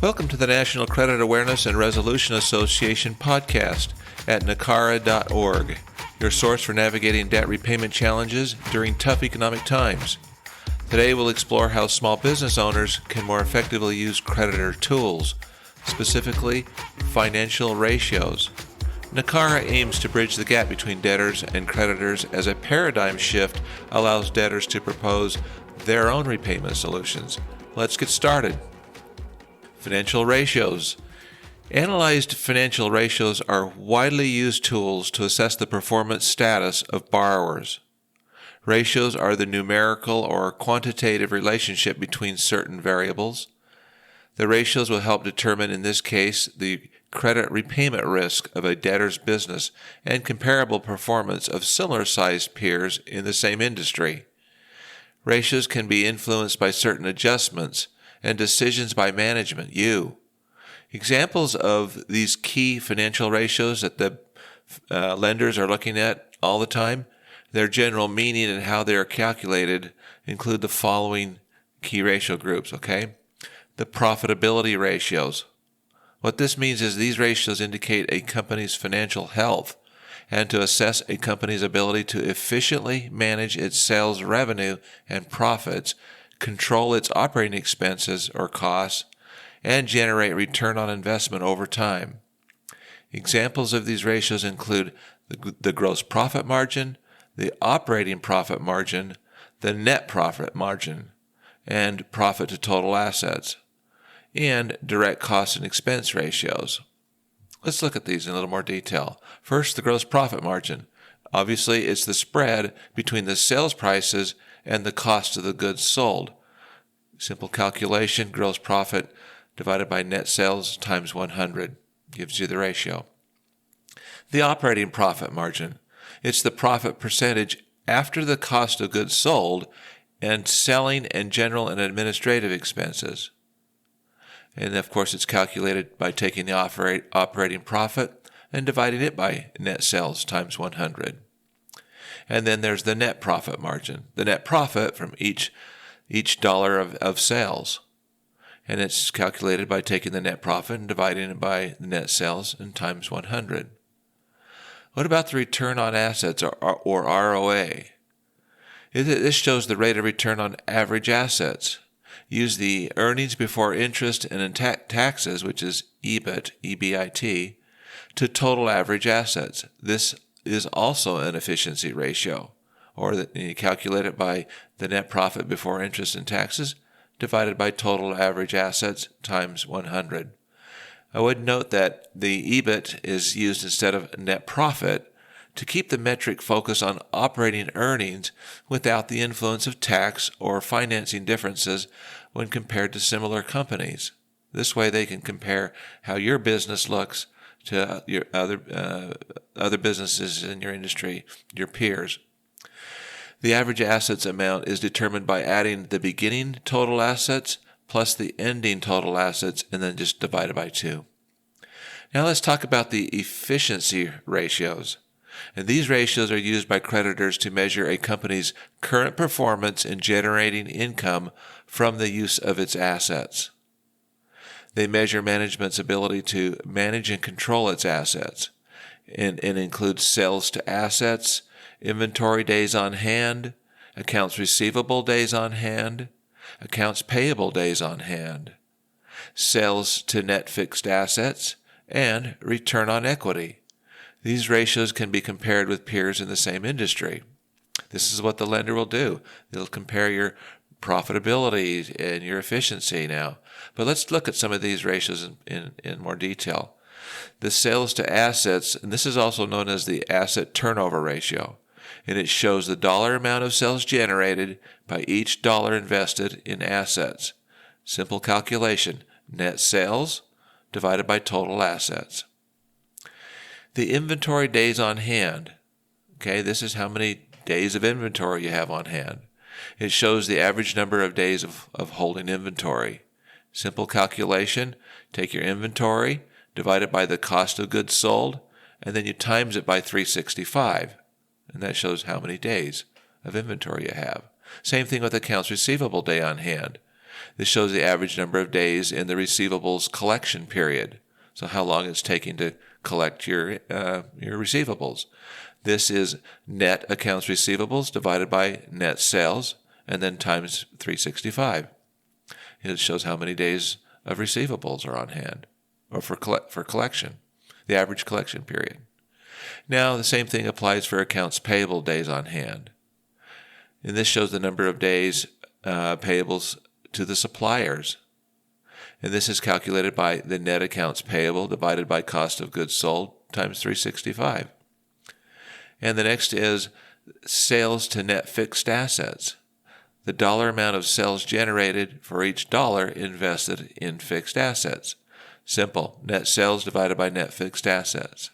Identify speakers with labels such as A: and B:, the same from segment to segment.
A: Welcome to the National Credit Awareness and Resolution Association podcast at NACARA.org, your source for navigating debt repayment challenges during tough economic times. Today we'll explore how small business owners can more effectively use Creditor Tools, specifically financial ratios. NACARA aims to bridge the gap between debtors and creditors as a paradigm shift allows debtors to propose their own repayment solutions. Let's get started. Financial ratios. Analyzed financial ratios are widely used tools to assess the performance status of borrowers. Ratios are the numerical or quantitative relationship between certain variables. The ratios will help determine, in this case, the credit repayment risk of a debtor's business and comparable performance of similar-sized peers in the same industry. Ratios can be influenced by certain adjustments and decisions by management, you. Examples of these key financial ratios that the lenders are looking at all the time, their general meaning and how they are calculated include the following key ratio groups, okay? The profitability ratios. What this means is these ratios indicate a company's financial health and to assess a company's ability to efficiently manage its sales revenue and profits, control its operating expenses or costs, and generate return on investment over time. Examples of these ratios include the gross profit margin, the operating profit margin, the net profit margin, and profit to total assets, and direct cost and expense ratios. Let's look at these in a little more detail. First, the gross profit margin. Obviously, it's the spread between the sales prices and the cost of the goods sold. Simple calculation, gross profit divided by net sales times 100 gives you the ratio. The operating profit margin. It's the profit percentage after the cost of goods sold and selling and general and administrative expenses. And of course, it's calculated by taking the operating profit and dividing it by net sales times 100. And then there's the net profit margin, the net profit from each dollar of sales. And it's calculated by taking the net profit and dividing it by the net sales and times 100. What about the return on assets or ROA? This shows the rate of return on average assets. Use the earnings before interest and taxes, which is EBIT, EBIT, to total average assets. This is also an efficiency ratio, or you calculate it by the net profit before interest and taxes divided by total average assets times 100. I would note that the EBIT is used instead of net profit to keep the metric focused on operating earnings without the influence of tax or financing differences when compared to similar companies. This way they can compare how your business looks to your other businesses in your industry, your peers. The average assets amount is determined by adding the beginning total assets plus the ending total assets and then just divided by 2. Now let's talk about the efficiency ratios. And these ratios are used by creditors to measure a company's current performance in generating income from the use of its assets. They measure management's ability to manage and control its assets and include sales to assets, inventory days on hand, accounts receivable days on hand, accounts payable days on hand, sales to net fixed assets, and return on equity. These ratios can be compared with peers in the same industry. This is what the lender will do. They'll compare your profitability and your efficiency now. But let's look at some of these ratios in more detail. The sales to assets, and this is also known as the asset turnover ratio, and it shows the dollar amount of sales generated by each dollar invested in assets. Simple calculation, net sales divided by total assets. The inventory days on hand. Okay, this is how many days of inventory you have on hand. It shows the average number of days of holding inventory. Simple calculation, take your inventory, divide it by the cost of goods sold, and then you times it by 365. And that shows how many days of inventory you have. Same thing with accounts receivable day on hand. This shows the average number of days in the receivables collection period. So how long it's taking to collect your receivables. This is net accounts receivables divided by net sales, and then times 365. It shows how many days of receivables are on hand, or for collection, the average collection period. Now, the same thing applies for accounts payable days on hand. And this shows the number of days payables to the suppliers. And this is calculated by the net accounts payable divided by cost of goods sold times 365. And the next is sales to net fixed assets. The dollar amount of sales generated for each dollar invested in fixed assets. Simple. Net sales divided by net fixed assets.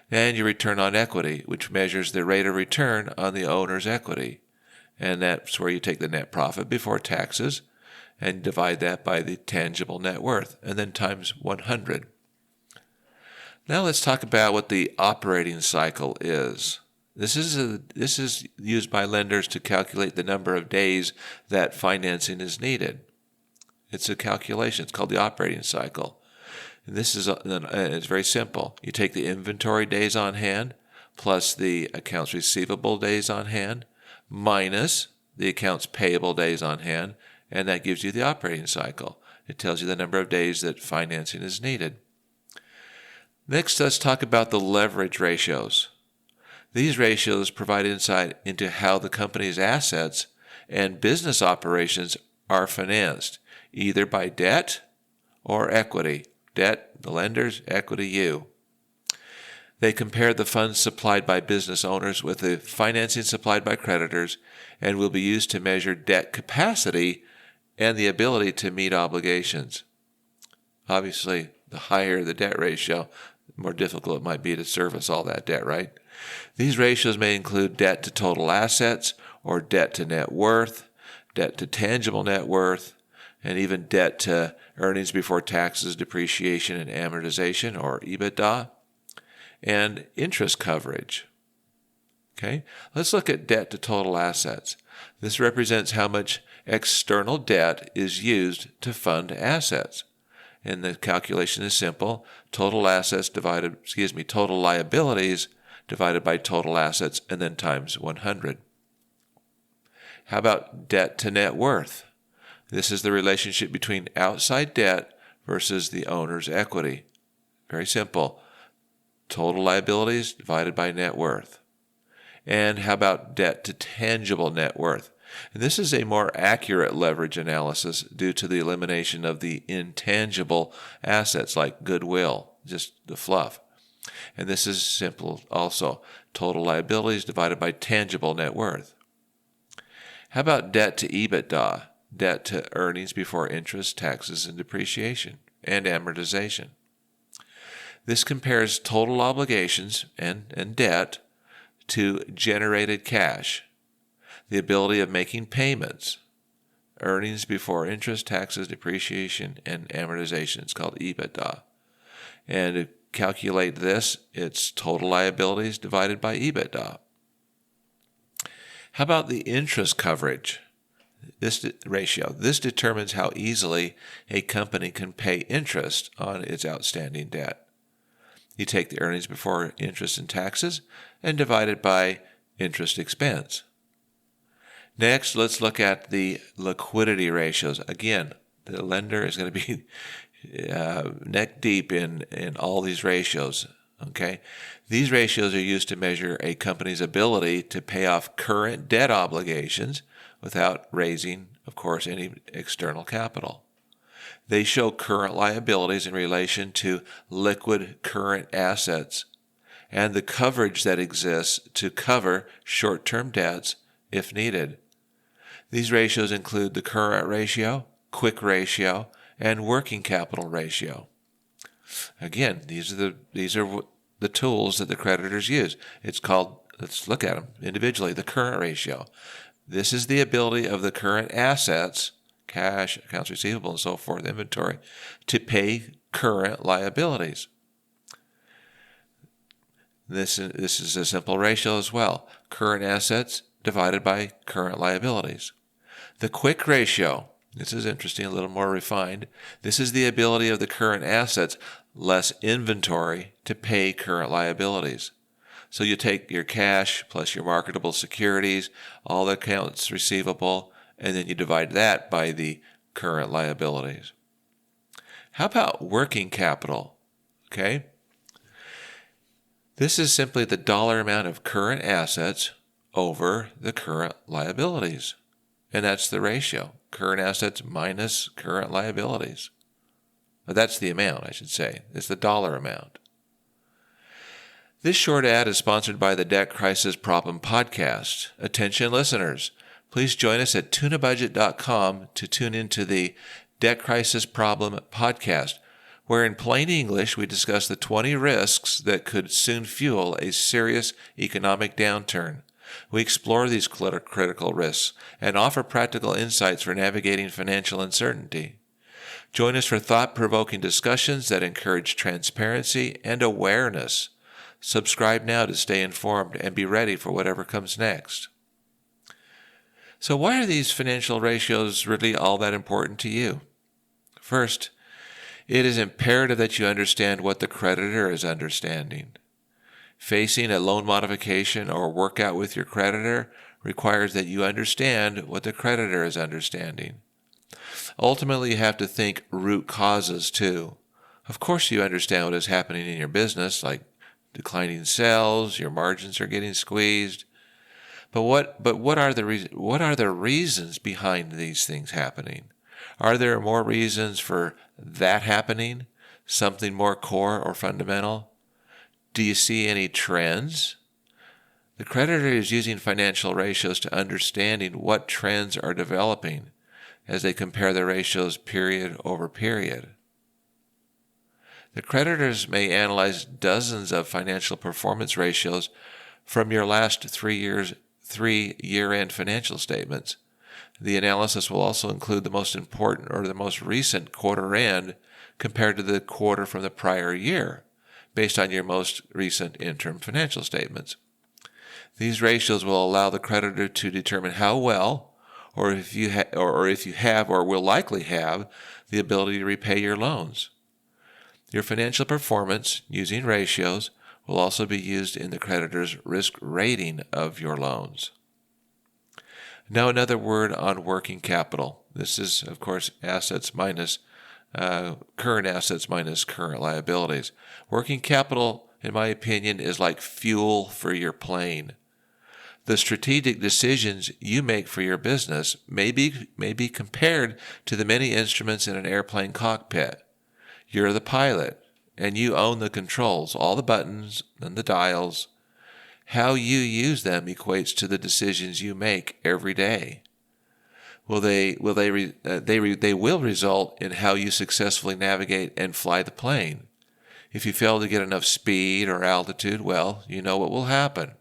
A: And your return on equity, which measures the rate of return on the owner's equity. And that's where you take the net profit before taxes and divide that by the tangible net worth, and then times 100. Now let's talk about what the operating cycle is. This is used by lenders to calculate the number of days that financing is needed. It's a calculation. It's called the operating cycle. And it's very simple. You take the inventory days on hand plus the accounts receivable days on hand minus the accounts payable days on hand, and that gives you the operating cycle. It tells you the number of days that financing is needed. Next, let's talk about the leverage ratios. These ratios provide insight into how the company's assets and business operations are financed, either by debt or equity. Debt, the lenders; equity, you. They compare the funds supplied by business owners with the financing supplied by creditors and will be used to measure debt capacity and the ability to meet obligations. Obviously, the higher the debt ratio, the more difficult it might be to service all that debt, right? These ratios may include debt to total assets or debt to net worth, debt to tangible net worth, and even debt to earnings before taxes, depreciation, and amortization, or EBITDA, and interest coverage. Okay, let's look at debt to total assets. This represents how much external debt is used to fund assets. And the calculation is simple. Total liabilities divided by total assets, and then times 100. How about debt to net worth? This is the relationship between outside debt versus the owner's equity. Very simple. Total liabilities divided by net worth. And how about debt to tangible net worth? And this is a more accurate leverage analysis due to the elimination of the intangible assets like goodwill, just the fluff. And this is simple also. Total liabilities divided by tangible net worth. How about debt to EBITDA? Debt to earnings before interest, taxes, and depreciation, and amortization. This compares total obligations and debt to generated cash, the ability of making payments, earnings before interest, taxes, depreciation, and amortization. It's called EBITDA. And to calculate this, it's total liabilities divided by EBITDA. How about the interest coverage? This ratio. This determines how easily a company can pay interest on its outstanding debt. You take the earnings before interest and taxes and divide it by interest expense. Next, let's look at the liquidity ratios. Again, the lender is going to be neck deep in all these ratios. Okay, these ratios are used to measure a company's ability to pay off current debt obligations without raising, of course, any external capital. They show current liabilities in relation to liquid current assets and the coverage that exists to cover short-term debts if needed. These ratios include the current ratio, quick ratio, and working capital ratio. Again, these are the tools that the creditors use. It's called, let's look at them individually, the current ratio. This is the ability of the current assets, cash, accounts receivable, and so forth, inventory, to pay current liabilities. This is a simple ratio as well. Current assets divided by current liabilities. The quick ratio This is interesting, a little more refined. This is the ability of the current assets, less inventory, to pay current liabilities. So you take your cash plus your marketable securities, all the accounts receivable, and then you divide that by the current liabilities. How about working capital? Okay. This is simply the dollar amount of current assets over the current liabilities. And that's the ratio. Current assets minus current liabilities. That's the amount, I should say. It's the dollar amount. This short ad is sponsored by the Debt Crisis Problem Podcast. Attention listeners, please join us at tunabudget.com to tune into the Debt Crisis Problem Podcast, where in plain English we discuss the 20 risks that could soon fuel a serious economic downturn. We explore these critical risks and offer practical insights for navigating financial uncertainty. Join us for thought-provoking discussions that encourage transparency and awareness. Subscribe now to stay informed and be ready for whatever comes next. So why are these financial ratios really all that important to you? First, it is imperative that you understand what the creditor is understanding. Facing a loan modification or workout with your creditor requires that you understand what the creditor is understanding. Ultimately, you have to think root causes too. Of course, you understand what is happening in your business, like declining sales, your margins are getting squeezed. But what are the reasons behind these things happening? Are there more reasons for that happening? Something more core or fundamental? Do you see any trends? The creditor is using financial ratios to understanding what trends are developing as they compare the ratios period over period. The creditors may analyze dozens of financial performance ratios from your last 3 year-end financial statements. The analysis will also include the most important or the most recent quarter end compared to the quarter from the prior year, based on your most recent interim financial statements. These ratios will allow the creditor to determine how well, or if you have or will likely have, the ability to repay your loans. Your financial performance using ratios will also be used in the creditor's risk rating of your loans. Now another word on working capital. This is, of course, current assets minus current liabilities. Working capital, in my opinion, is like fuel for your plane. The strategic decisions you make for your business may be compared to the many instruments in an airplane cockpit. You're the pilot, and you own the controls, all the buttons and the dials. How you use them equates to the decisions you make every day. They will result in how you successfully navigate and fly the plane. If you fail to get enough speed or altitude, well, you know what will happen.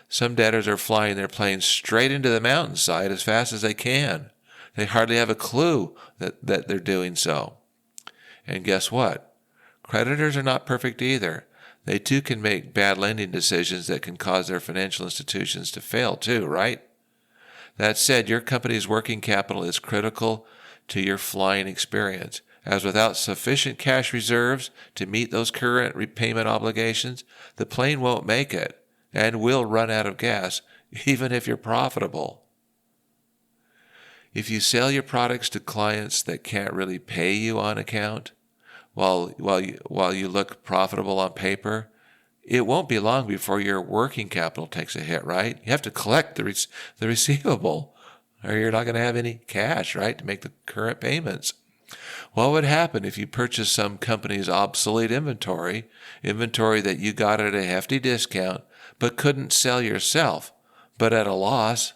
A: Some debtors are flying their planes straight into the mountainside as fast as they can. They hardly have a clue that they're doing so. And guess what? Creditors are not perfect either. They too can make bad lending decisions that can cause their financial institutions to fail too, right? That said, your company's working capital is critical to your flying experience, as without sufficient cash reserves to meet those current repayment obligations, the plane won't make it and will run out of gas, even if you're profitable. If you sell your products to clients that can't really pay you on account, while you look profitable on paper, it won't be long before your working capital takes a hit, right? You have to collect the receivable, or you're not going to have any cash, right, to make the current payments. What would happen if you purchased some company's obsolete inventory that you got at a hefty discount, but couldn't sell yourself, but at a loss?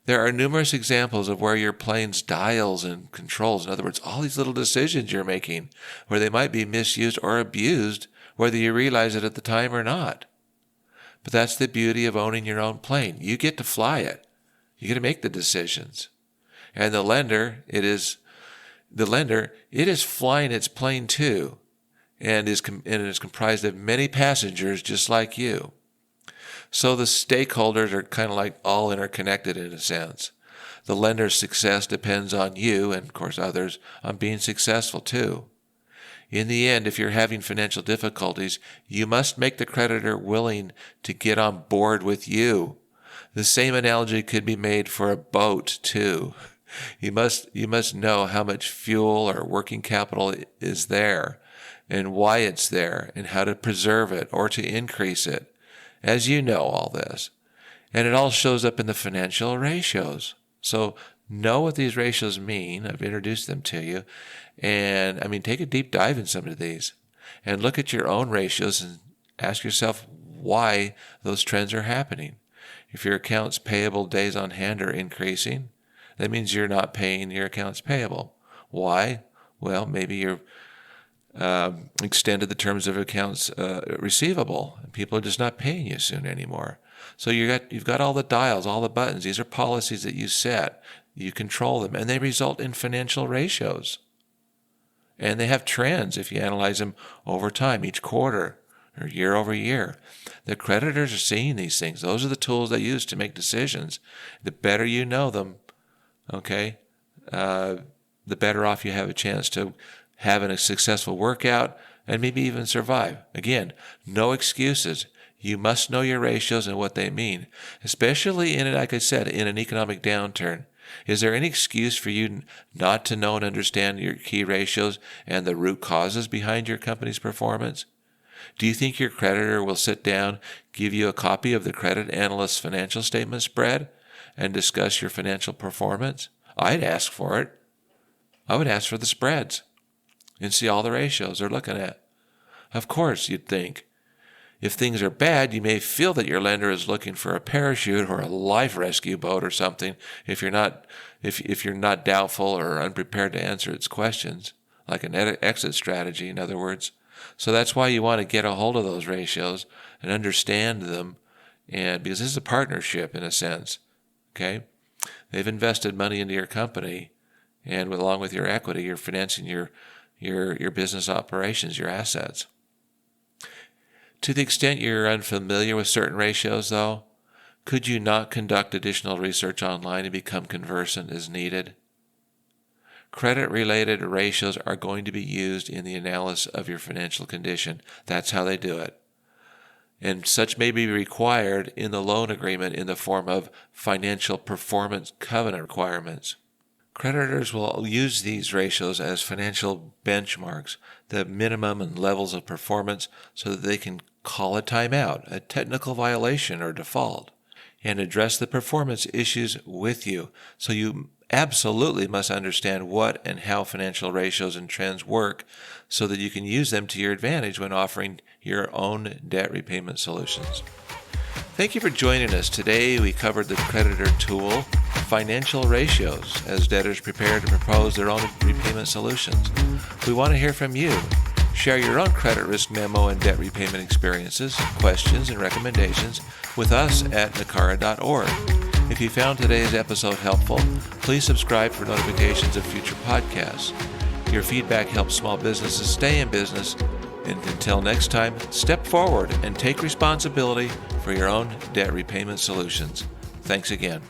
A: There are numerous examples of where your plane's dials and controls, in other words, all these little decisions you're making, where they might be misused or abused, whether you realize it at the time or not. But that's the beauty of owning your own plane. You get to fly it. You get to make the decisions. And the lender, it is flying its plane too, and is comprised of many passengers just like you. So the stakeholders are kind of like all interconnected in a sense. The lender's success depends on you, and of course others, on being successful too. In the end, if you're having financial difficulties, you must make the creditor willing to get on board with you. The same analogy could be made for a boat too. You must know how much fuel or working capital is there, and why it's there, and how to preserve it or to increase it. As you know all this. And it all shows up in the financial ratios. So know what these ratios mean. I've introduced them to you. And take a deep dive in some of these. And look at your own ratios and ask yourself why those trends are happening. If your accounts payable days on hand are increasing, that means you're not paying your accounts payable. Why? Well, maybe you're extended the terms of accounts receivable. People are just not paying you soon anymore. So you've got all the dials, all the buttons. These are policies that you set. You control them, and they result in financial ratios. And they have trends if you analyze them over time, each quarter or year over year. The creditors are seeing these things. Those are the tools they use to make decisions. The better you know them, okay, the better off you have a chance to have a successful workout and maybe even survive. Again, no excuses. You must know your ratios and what they mean, especially like I said, in an economic downturn. Is there any excuse for you not to know and understand your key ratios and the root causes behind your company's performance? Do you think your creditor will sit down, give you a copy of the credit analyst's financial statement spread, and discuss your financial performance? I'd ask for it. I would ask for the spreads and see all the ratios they're looking at. Of course, you'd think, if things are bad, you may feel that your lender is looking for a parachute or a life rescue boat or something if you're not doubtful or unprepared to answer its questions, like an exit strategy, in other words. So that's why you want to get a hold of those ratios and understand them, and because this is a partnership in a sense, okay? They've invested money into your company, and along with your equity, you're financing your business operations, your assets. To the extent you're unfamiliar with certain ratios, though, could you not conduct additional research online and become conversant as needed? Credit-related ratios are going to be used in the analysis of your financial condition. That's how they do it. And such may be required in the loan agreement in the form of financial performance covenant requirements. Creditors will use these ratios as financial benchmarks, the minimum and levels of performance, so that they can call a timeout, a technical violation or default, and address the performance issues with you. So you absolutely must understand what and how financial ratios and trends work so that you can use them to your advantage when offering your own debt repayment solutions. Thank you for joining us. Today we covered the Creditor Tool, financial ratios, as debtors prepare to propose their own repayment solutions. We want to hear from you. Share your own credit risk memo and debt repayment experiences, questions, and recommendations with us at nakara.org. If you found today's episode helpful, please subscribe for notifications of future podcasts. Your feedback helps small businesses stay in business. And until next time, step forward and take responsibility for your own debt repayment solutions. Thanks again.